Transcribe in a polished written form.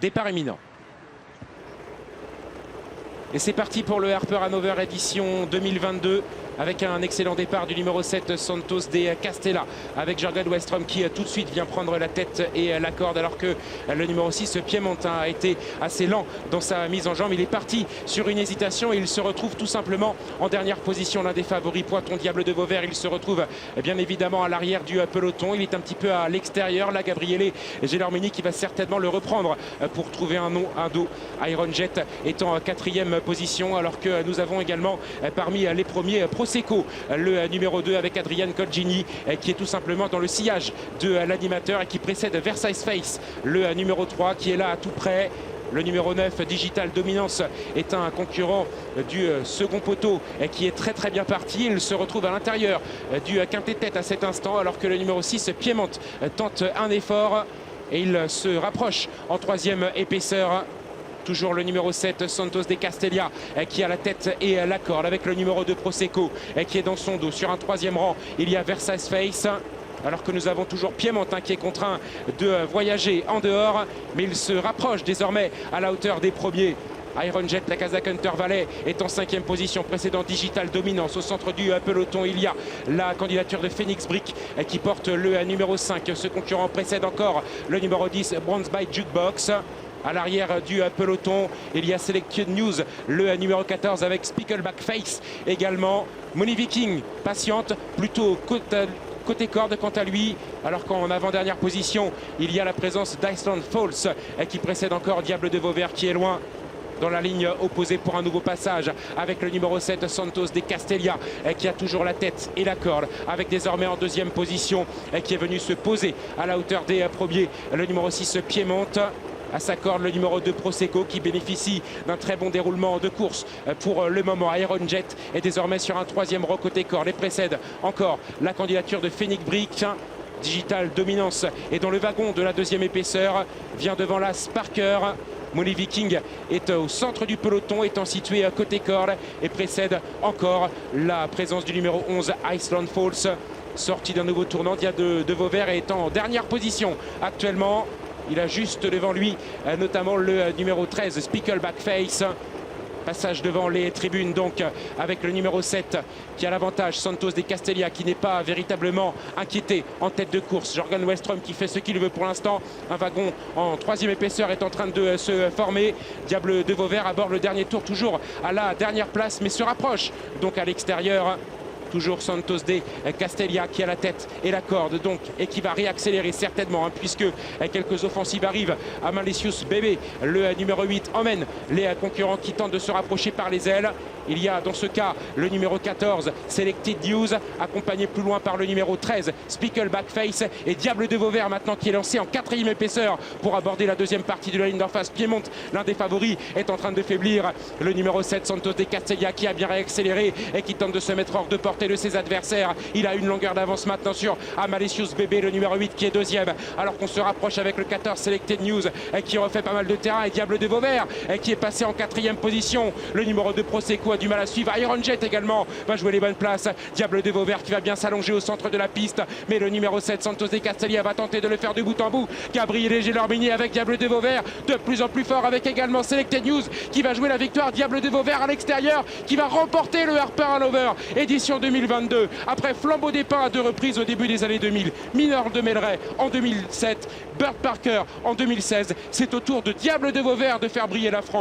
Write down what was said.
Départ imminent. Et c'est parti pour le Harper Hanover édition 2022 avec un excellent départ du numéro 7 Santos de Castella avec Jørgen Westrom qui tout de suite vient prendre la tête et la corde alors que le numéro 6 Piemonte a été assez lent dans sa mise en jambe. Il est parti sur une hésitation et il se retrouve tout simplement en dernière position, l'un des favoris. Pointon Diable de Vauvert, il se retrouve bien évidemment à l'arrière du peloton. Il est un petit peu à l'extérieur. Là, Gabriele Gelormini qui va certainement le reprendre pour trouver un dos. Iron Jet est en quatrième position alors que nous avons également parmi les premiers Prosecco, le numéro 2 avec Adrian Colgini qui est tout simplement dans le sillage de l'animateur et qui précède Versailles Face, le numéro 3 qui est là à tout près. Le numéro 9, Digital Dominance, est un concurrent du second poteau qui est très bien parti. Il se retrouve à l'intérieur du quintet tête à cet instant alors que le numéro 6, Piemonte, tente un effort et il se rapproche en troisième épaisseur. Toujours le numéro 7, Santos de Castella, qui a la tête et la corde avec le numéro 2, Prosecco, qui est dans son dos. Sur un troisième rang, il y a Versailles Face. Alors que nous avons toujours Piemonte qui est contraint de voyager en dehors. Mais il se rapproche désormais à la hauteur des premiers. Iron Jet, la Kazakh Hunter Valley est en cinquième position, précédent Digital Dominance. Au centre du peloton, il y a la candidature de Phoenix Brick qui porte le numéro 5. Ce concurrent précède encore le numéro 10, Bronze by Jukebox. À l'arrière du peloton, il y a Selected News, le numéro 14 avec Spickleback Face également. Money Viking, patiente, plutôt côté corde quant à lui, alors qu'en avant-dernière position, il y a la présence d'Iceland Falls qui précède encore Diable de Vauvert qui est loin dans la ligne opposée pour un nouveau passage avec le numéro 7 Santos de Castella qui a toujours la tête et la corde avec désormais en deuxième position qui est venu se poser à la hauteur des premiers, le numéro 6 Piemonte. À sa corde, le numéro 2 Prosecco qui bénéficie d'un très bon déroulement de course pour le moment. Iron Jet est désormais sur un troisième rang côté corde et précède encore la candidature de Phoenix Brick. Digital Dominance est dans le wagon de la deuxième épaisseur, vient devant la Sparker. Money Viking est au centre du peloton, étant situé à côté corde et précède encore la présence du numéro 11 Iceland Falls. Sorti d'un nouveau tournant, Diable de Vauvert est en dernière position actuellement. Il a juste devant lui notamment le numéro 13 Spickleback Face. Passage devant les tribunes donc avec le numéro 7 qui a l'avantage, Santos de Castella qui n'est pas véritablement inquiété en tête de course. Jørgen Westrom qui fait ce qu'il veut pour l'instant. Un wagon en troisième épaisseur est en train de se former. Diable de Vauvert aborde le dernier tour toujours à la dernière place mais se rapproche donc à l'extérieur. Toujours Santos de Castella qui a la tête et la corde donc et qui va réaccélérer certainement puisque quelques offensives arrivent à Malicious Bébé. Le numéro 8 emmène les concurrents qui tentent de se rapprocher par les ailes. Il y a dans ce cas le numéro 14 Selected News accompagné plus loin par le numéro 13 Spickleback Face et Diable de Vauvert maintenant qui est lancé en quatrième épaisseur pour aborder la deuxième partie de la ligne d'en face. Piemonte, l'un des favoris, est en train de faiblir. Le numéro 7 Santos de Castella qui a bien réaccéléré et qui tente de se mettre hors de portée de ses adversaires. Il a une longueur d'avance maintenant sur Amalicious Bébé, le numéro 8 qui est deuxième alors qu'on se rapproche avec le 14 Selected News qui refait pas mal de terrain et Diable de Vauvert qui est passé en quatrième position. Le numéro 2 Prosecco a du mal à suivre. Iron Jet également va jouer les bonnes places. Diable de Vauvert qui va bien s'allonger au centre de la piste mais le numéro 7 Santos de Castella va tenter de le faire de bout en bout. Gabriele Gelormini avec Diable de Vauvert de plus en plus fort avec également Selected News qui va jouer la victoire. Diable de Vauvert à l'extérieur qui va remporter le Harper Hanover édition 2022 après Flambeau des Pins à deux reprises au début des années 2000. Mineur de Melray en 2007, Burt Parker en 2016. C'est au tour de Diable de Vauvert de faire briller la France.